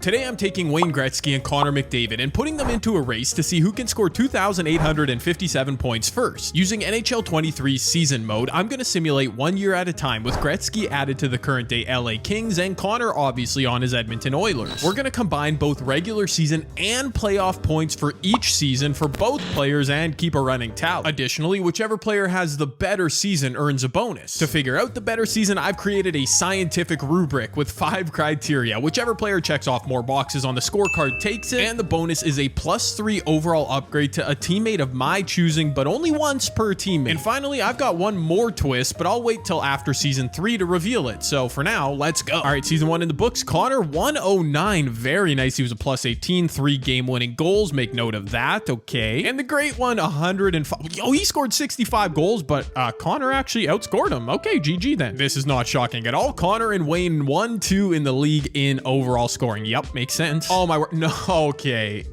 Today I'm taking Wayne Gretzky and Connor McDavid and putting them into a race to see who can score 2,857 points first. Using NHL 23 season mode, I'm going to simulate 1 year at a time with Gretzky added to the current day LA Kings and Connor obviously on his Edmonton Oilers. We're going to combine both regular season and playoff points for each season for both players and keep a running tally. Additionally, whichever player has the better season earns a bonus. To figure out the better season, I've created a scientific rubric with 5 criteria. Whichever player checks off more boxes on the scorecard takes it, and the bonus is a +3 overall upgrade to a teammate of my choosing, but only once per teammate. And finally, I've got one more twist, but I'll wait till after season 3 to reveal it. So for now, let's go. All right, season 1 in the books. Connor 109, very nice. He was a +18, 3 game-winning goals. Make note of that. Okay, and the great one 105. Oh, he scored 65 goals, but Connor actually outscored him. Okay, GG then. This is not shocking at all. Connor and Wayne 1-2 in the league in overall scoring. Yep. Makes sense. Oh my word. No. Okay.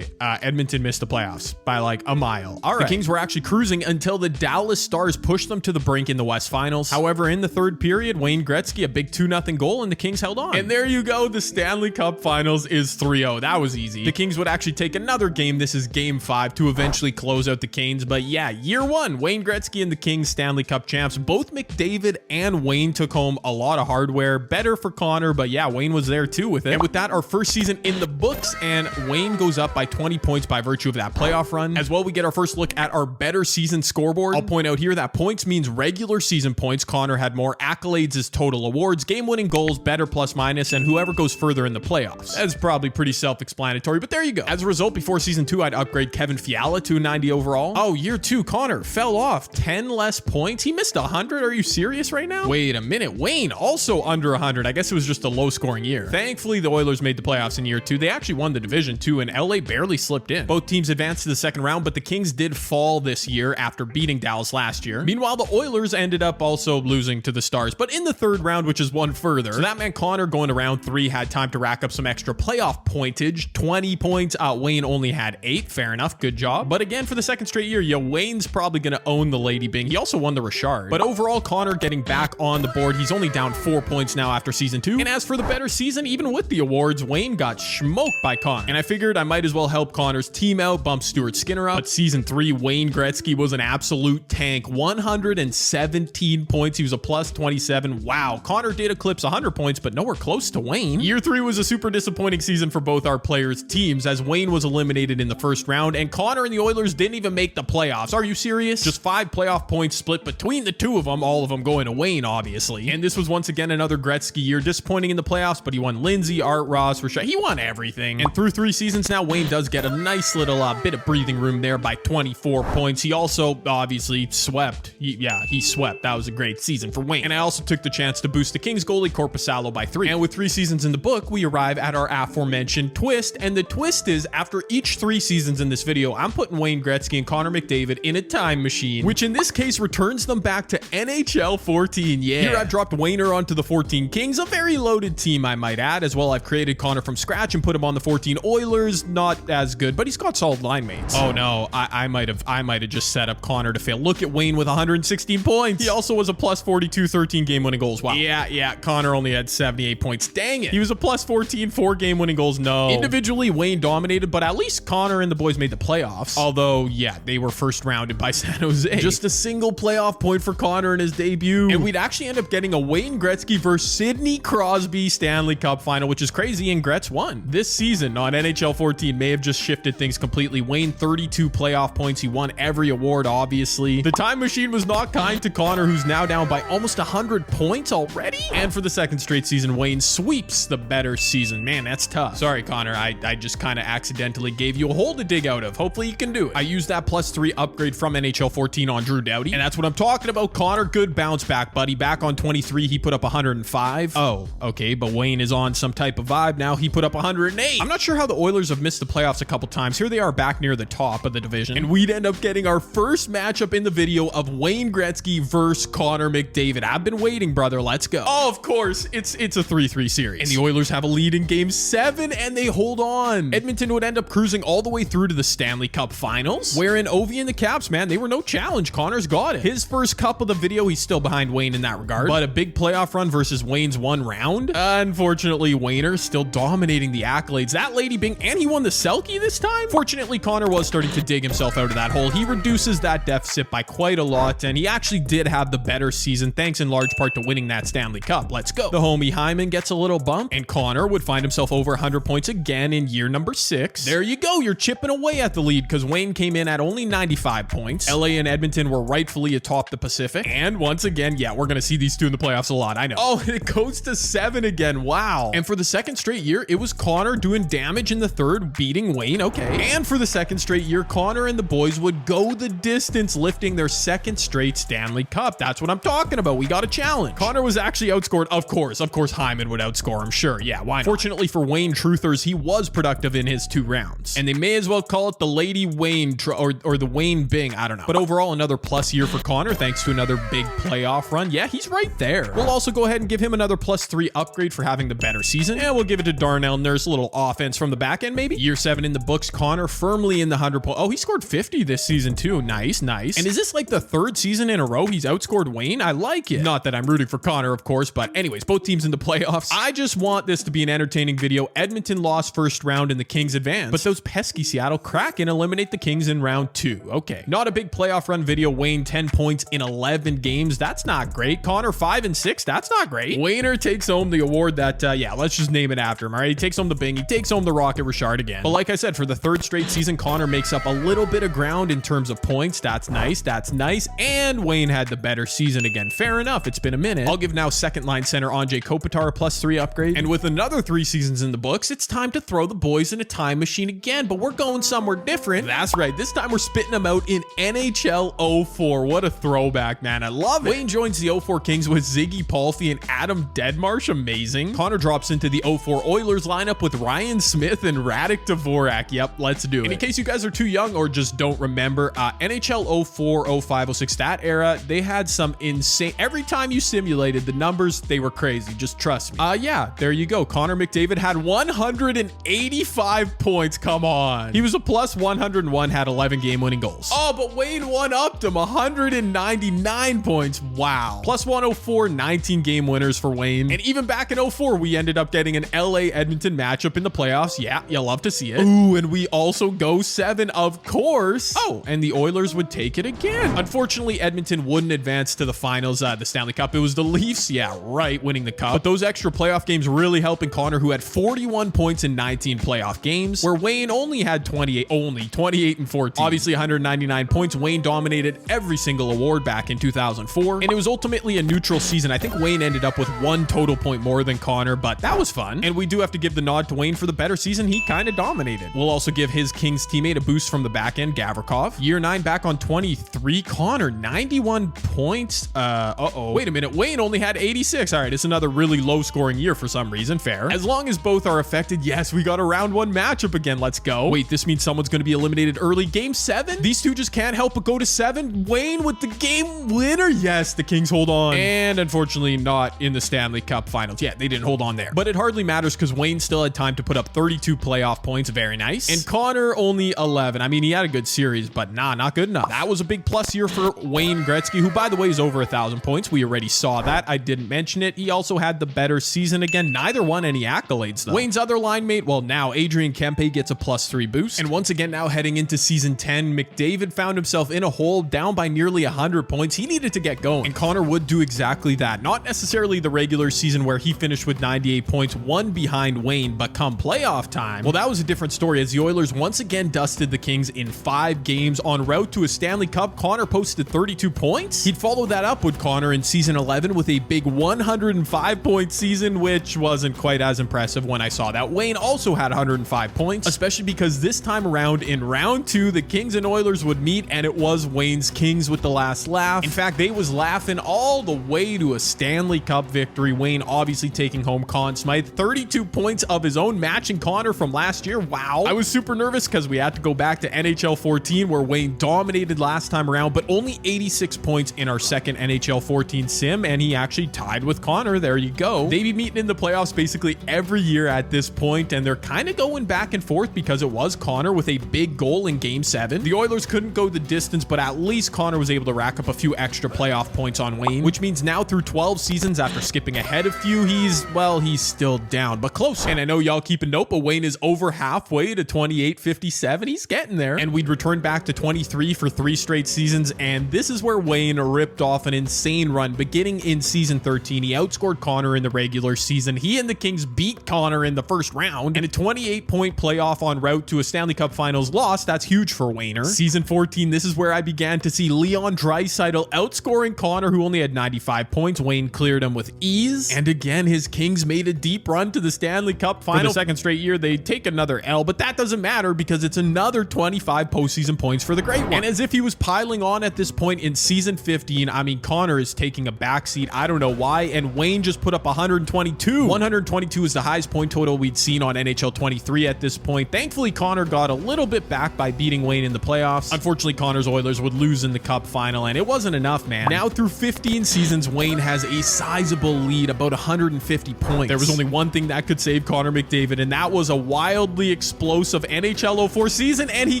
Edmonton missed the playoffs by like a mile. All right. The Kings were actually cruising until the Dallas Stars pushed them to the brink in the West Finals. However, in the third period, Wayne Gretzky, a big 2-0 goal, and the Kings held on. And there you go. The Stanley Cup Finals is 3-0. That was easy. The Kings would actually take another game. This is game 5 to eventually close out the Canes. But yeah, year 1, Wayne Gretzky and the Kings Stanley Cup champs. Both McDavid and Wayne took home a lot of hardware. Better for Connor, but yeah, Wayne was there too with it. And with that, our first season in the books, and Wayne goes up by 20 points by virtue of that playoff run. As well, we get our first look at our better season scoreboard. I'll point out here that points means regular season points. Connor had more accolades as total awards, game-winning goals, better plus-minus, and whoever goes further in the playoffs. That's probably pretty self-explanatory, but there you go. As a result, before season 2, I'd upgrade Kevin Fiala to a 90 overall. Oh, year 2, Connor fell off 10 less points. He missed 100. Are you serious right now? Wait a minute. Wayne also under 100. I guess it was just a low-scoring year. Thankfully, the Oilers made the playoffs in year 2. They actually won the division too, and LA barely slipped in. Both teams advanced to the second round, but the Kings did fall this year after beating Dallas last year. Meanwhile, the Oilers ended up also losing to the Stars, but in the third round, which is one further. So that meant Connor going to round 3 had time to rack up some extra playoff pointage, 20 points. Wayne only had 8. Fair enough. Good job. But again, for the second straight year, Wayne's probably going to own the Lady Bing. He also won the Richard. But overall, Connor getting back on the board. He's only down 4 points now after season 2. And as for the better season, even with the awards, Wayne got smoked by Connor. And I figured I might as well help Connor's team out, bump Stuart Skinner up. But season 3, Wayne Gretzky was an absolute tank. 117 points. He was a +27. Wow. Connor did eclipse 100 points, but nowhere close to Wayne. Year 3 was a super disappointing season for both our players' teams, as Wayne was eliminated in the first round, and Connor and the Oilers didn't even make the playoffs. Are you serious? Just 5 playoff points split between the two of them, all of them going to Wayne, obviously. And this was once again another Gretzky year. Disappointing in the playoffs, but he won Lindsay, Art Ross, Richard. He won everything. And through 3 seasons now, Wayne does get a nice little bit of breathing room there by 24 points. He also obviously swept. He swept. That was a great season for Wayne. And I also took the chance to boost the Kings goalie Korpisalo by 3. And with 3 seasons in the book, we arrive at our aforementioned twist. And the twist is, after each 3 seasons in this video, I'm putting Wayne Gretzky and Connor McDavid in a time machine, which in this case returns them back to NHL 14. Yeah. Here I've dropped Wayner onto the 14 Kings, a very loaded team I might add. As well, I've created Connor from scratch and put him on the 14 Oilers. Not as good, but he's got solid line mates. Oh no, I might have just set up Connor to fail. Look at Wayne with 116 points. He also was a +42, 13 game-winning goals. Wow. Yeah, Connor only had 78 points. Dang it. He was a +14, 4 game-winning goals. No. Individually, Wayne dominated, but at least Connor and the boys made the playoffs. Although, yeah, they were first rounded by San Jose. Just a single playoff point for Connor in his debut. And we'd actually end up getting a Wayne Gretzky versus Sidney Crosby Stanley Cup final, which is crazy, and Gretz won. This season on NHL 14 may have just shifted things completely. Wayne 32 playoff points. He won every award, obviously. The time machine was not kind to Connor, who's now down by almost 100 points already. And for the second straight season, Wayne sweeps the better season. Man, that's tough. Sorry, Connor. I just kind of accidentally gave you a hole to dig out of. Hopefully you can do it. I used that +3 upgrade from NHL 14 on Drew Doughty, and that's what I'm talking about. Connor, good bounce back, buddy. Back on 23, he put up 105. Oh, okay, but Wayne is on some type of vibe now. He put up 108. I'm not sure how the Oilers have missed the playoffs a couple times. Here they are back near the top of the division, and we'd end up getting our first matchup in the video of Wayne Gretzky versus Connor McDavid. I've been waiting, brother. Let's go. Oh, of course, it's a 3-3 series, and the Oilers have a lead in game 7, and they hold on. Edmonton would end up cruising all the way through to the Stanley Cup Finals, wherein Ovi and the Caps, man, they were no challenge. Connor's got it. His first cup of the video, he's still behind Wayne in that regard, but a big playoff run versus Wayne's one round. Unfortunately, Wayner is still dominating the accolades. That lady Bing, and he won the Selkie this time? Fortunately, Connor was starting to dig himself out of that hole. He reduces that deficit by quite a lot, and he actually did have the better season, thanks in large part to winning that Stanley Cup. Let's go. The homie Hyman gets a little bump, and Connor would find himself over 100 points again in year number 6. There you go. You're chipping away at the lead because Wayne came in at only 95 points. LA and Edmonton were rightfully atop the Pacific. And once again, yeah, we're going to see these two in the playoffs a lot. I know. Oh, it goes to 7 again. Wow. And for the second straight year, it was Connor doing damage in the third, beating Wayne. Okay. And for the second straight year, Connor and the boys would go the distance, lifting their second straight Stanley Cup. That's what I'm talking about. We got a challenge. Connor was actually outscored. Of course, Hyman would outscore him. Sure. Yeah, why not? Fortunately for Wayne truthers, he was productive in his 2 rounds. And they may as well call it the Lady Wayne or the Wayne Bing. I don't know. But overall, another plus year for Connor, thanks to another big playoff run. Yeah, he's right there. We'll also go ahead and give him another +3 upgrade for having the better season. And we'll give it to Darnell Nurse, a little offense from the back end, maybe. Year 7 in the books, Connor firmly in the 100 point. Oh, he scored 50 this season too. Nice, nice. And is this like the 3rd season in a row he's outscored Wayne? I like it. Not that I'm rooting for Connor, of course, but anyways, both teams in the playoffs. I just want this to be an entertaining video. Edmonton lost first round and the Kings advanced, but those pesky Seattle Kraken eliminate the Kings in round 2. Okay. Not a big playoff run video. Wayne 10 points in 11 games. That's not great. Connor 5 and 6. That's not great. Wayner takes home the award that, yeah, let's just name it after him. All right. He takes home the Bing. He takes home the Rocket Richard again. But like I said, for the 3rd straight season, Connor makes up a little bit of ground in terms of points. That's nice. That's nice. And Wayne had the better season again. Fair enough. It's been a minute. I'll give now second line center Anjay Kopitar a +3 upgrade. And with another 3 seasons in the books, it's time to throw the boys in a time machine again, but we're going somewhere different. That's right. This time we're spitting them out in NHL 04. What a throwback, man. I love it. Wayne joins the 04 Kings with Ziggy Palffy and Adam Deadmarsh. Amazing. Connor drops into the 04 Oilers lineup with Ryan Smith and Radek Dvorak. Yep, let's do it. And in case you guys are too young or just don't remember, NHL 04, 05, 06, that era, they had some insane, every time you simulated the numbers, they were crazy. Just trust me. Yeah, there you go. Connor McDavid had 185 points. Come on. He was a +101, had 11 game-winning goals. Oh, but Wayne one-upped him, 199 points. Wow. +104, 19 game winners for Wayne. And even back in 04, we ended up getting an LA Edmonton matchup in the playoffs. Yeah, you'll love to see it. Ooh, and we also go 7, of course. Oh, and the Oilers would take it again. Unfortunately, Edmonton wouldn't advance to the finals, the Stanley Cup. It was the Leafs, yeah, right, winning the cup. But those extra playoff games really helping Connor, who had 41 points in 19 playoff games, where Wayne only had 28 and 14. Obviously, 199 points. Wayne dominated every single award back in 2004, and it was ultimately a neutral season. I think Wayne ended up with 1 total point more than Connor, but that was fun. And we do have to give the nod to Wayne for the better season. He kind of dominated. We'll also give his Kings teammate a boost from the back end, Gavrikov. Year 9 back on 23. Connor, 91 points. Wait a minute. Wayne only had 86. All right, it's another really low scoring year for some reason. Fair. As long as both are affected, yes, we got a round 1 matchup again. Let's go. Wait, this means someone's going to be eliminated early. Game 7? These two just can't help but go to 7. Wayne with the game winner. Yes, the Kings hold on. And unfortunately not in the Stanley Cup finals. Yeah, they didn't hold on there. But it hardly matters because Wayne still had time to put up 32 playoff points. Very nice. And Connor only 11. I mean, he had a good series, but nah, not good enough. That was a big plus year for Wayne Gretzky, who, by the way, is over 1,000 points. We already saw that. I didn't mention it. He also had the better season again. Neither won any accolades, though. Wayne's other line mate, well, now Adrian Kempe gets a +3 boost. And once again, now heading into season 10, McDavid found himself in a hole, down by nearly 100 points. He needed to get going, and Connor would do exactly that. Not necessarily the regular season where he finished with 98 points, 1 behind Wayne, but come playoff time, well, that was a different story as the Oilers once again dusted the Kings in 5 games. En route to a Stanley Cup, Connor posted 32 points. He'd follow that up with Connor in season 11 with a big 105 point season, which wasn't quite as impressive when I saw that. Wayne also had 105 points, especially because this time around in round 2, the Kings and Oilers would meet, and it was Wayne's Kings with the last laugh. In fact, they was laughing all the way to a Stanley Cup victory. Wayne obviously taking home Conn Smythe, 32 points of his own, matching Connor from last year. Wow. I was super nervous because we had to go back to NHL 14 where Wayne dominated last time around, but only 86 points in our second NHL 14 sim, and he actually tied with Connor. There you go. They be meeting in the playoffs basically every year at this point, and they're kind of going back and forth because it was Connor with a big goal in game 7. The Oilers couldn't go the distance, but at least Connor was able to rack up a few extra playoff points on Wayne, which means now through 12 seasons after skipping ahead a few, he's still down, but close. And I know y'all keep a note, but Wayne is over halfway to 28.57. He's getting there. And we'd return back to 23 for 3 straight seasons, and this is where Wayne ripped off an insane run. Beginning in season 13, he outscored Connor in the regular season. He and the Kings beat Connor in the first round, and a 28-point playoff en route to a Stanley Cup Finals loss. That's huge for Wayner. Season 14, this is where I began to see Leon Draisaitl outscoring Connor, who only had 95 points. Wayne cleared him with ease, and again, his Kings made a deep run to the Stanley Cup Final. For the second straight year, they take another L, but that doesn't matter because it's another 25 postseason points for the Great One. And as if he was piling on at this point in season 15, I mean, Connor is taking a backseat. I don't know why, and Wayne just put up 122. 122 is the highest point total we'd seen on NHL 23 at this point. Thankfully, Connor got a little bit back by beating Wayne in the playoffs. Unfortunately, Connor's Oilers would lose in the Cup Final, and it wasn't enough, man. Now, through 15 seasons, Wayne has a sizable lead, about 150 points. There was only one thing that could save Connor McDavid, and that was a wildly explosive NHL 04 season, and he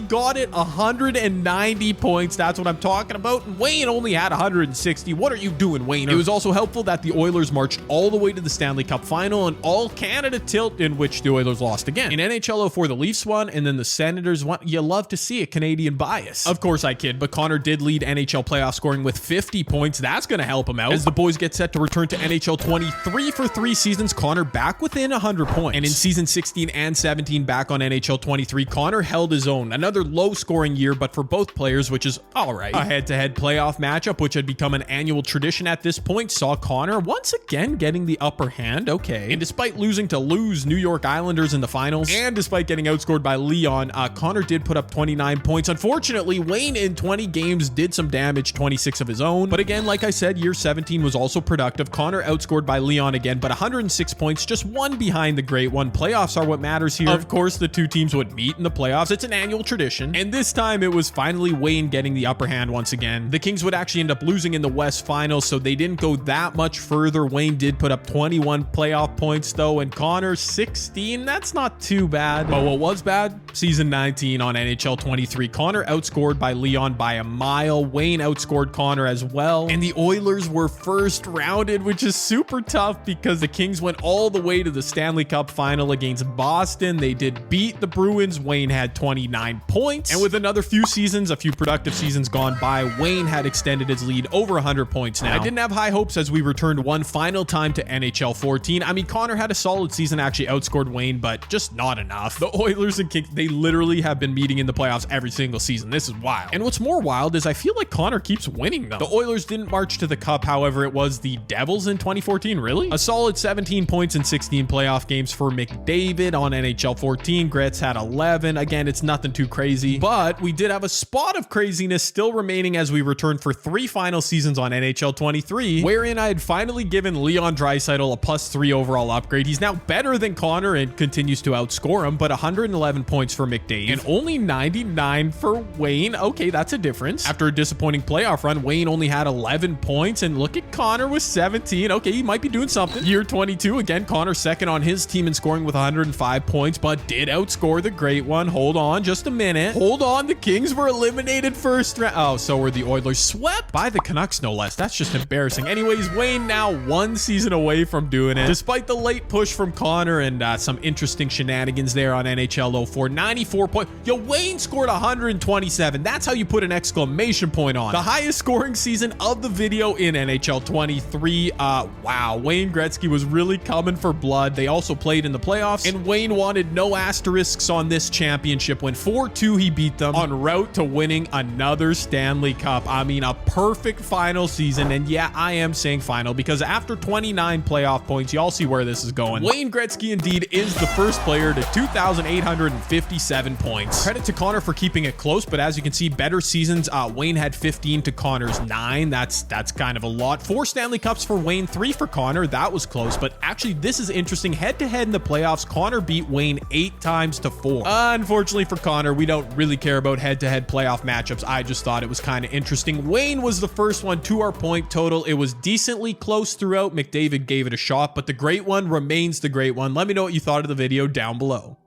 got it 190 points. That's what I'm talking about. And Wayne only had 160. What are you doing, Wayne? It was also helpful that the Oilers marched all the way to the Stanley Cup Final, and all Canada tilt, in which the Oilers lost again. In NHL 04, the Leafs won, and then the Senators won. You love to see a Canadian bias. Of course I kid, but Connor did lead NHL playoff scoring with 50 points. That's going to help him out. As the boys get set to return to NHL 23 for 3 seasons, Connor back within 100 points. And in season 16 and 17 back on NHL 23, Connor held his own. Another low scoring year, but for both players, which is all right. A head-to-head playoff matchup, which had become an annual tradition at this point, saw Connor once again getting the upper hand. Okay. And despite losing to New York Islanders in the finals, and despite getting outscored by Leon, Connor did put up 29 points. Unfortunately, Wayne in 20 games did some damage, 26 of his own. But again, like I said, year 17 was also productive. Connor outscored by Leon again, but 106 points, just one behind the Great One. Playoffs are what matters here. Of course, the two teams would meet in the playoffs. It's an annual tradition. And this time, it was finally Wayne getting the upper hand once again. The Kings would actually end up losing in the West Finals, so they didn't go that much further. Wayne did put up 21 playoff points, though, and Connor 16. That's not too bad. But what was bad? Season 19 on NHL 23. Connor outscored by Leon by a mile. Wayne outscored Connor as well. And the Oilers were first rounded, which is super tough because the Kings went all the way to the Stanley Cup Final against Boston. They did beat the Bruins. Wayne had 29 points. And with another few seasons, a few productive seasons gone by, Wayne had extended his lead over 100 points now. I didn't have high hopes as we returned one final time to NHL 14. I mean, Connor had a solid season, actually outscored Wayne, but just not enough. The Oilers and Kings, they literally have been meeting in the playoffs every single season. This is wild. And what's more wild is I feel like Connor keeps winning them. The Oilers didn't march to the Cup, however, it was the Devils in 2014, really? A solid 17 points in 16 playoff games for McDavid on NHL 14. Gretz had 11. Again, it's nothing too crazy, but we did have a spot of craziness still remaining as we returned for 3 final seasons on NHL 23, wherein I had finally given Leon Draisaitl a +3 overall upgrade. He's now better than Connor and continues to outscore him, but 111 points for McDavid and only 99 for Wayne. Okay, that's a difference. After a disappointing playoff run, Wayne only had 11 points, and look at Connor with 17. Okay, he might be doing something. Year 22, again, Connor second on his team in scoring with 105 points, but did outscore the Great One. Hold on just a minute. Hold on, the Kings were eliminated first round. Oh, so were the Oilers, swept by the Canucks, no less. That's just embarrassing. Anyways, Wayne now 1 season away from doing it. Despite the late push from Connor and some interesting shenanigans there on NHL 04, 94 points. Yo, Wayne scored 127. That's how you put an exclamation point on. The highest scoring season of the video in NHL 23. Wow, Wayne Gretzky was really coming for blood. They also played in the playoffs, and Wayne wanted no asterisks on this championship. When 4-2, he beat them en route to winning another Stanley Cup. I mean, a perfect final season. And yeah, I am saying final because after 29 playoff points, y'all see where this is going. Wayne Gretzky indeed is the first player to 2,857 points. Credit to Connor for keeping it close, but as you can see, better seasons. Wayne had 15 to Connor's 9. That's kind of a lot. 4 Stanley Cups for Wayne, 3 for Connor. That was close, but actually this is interesting. Head-to-head in the playoffs, Connor beat Wayne 8 times to 4. Unfortunately for Connor, we don't really care about head-to-head playoff matchups. I just thought it was kind of interesting. Wayne was the first one to our point total. It was decently close throughout. McDavid gave it a shot, but the Great One remains the Great One. Let me know what you thought of the video down below.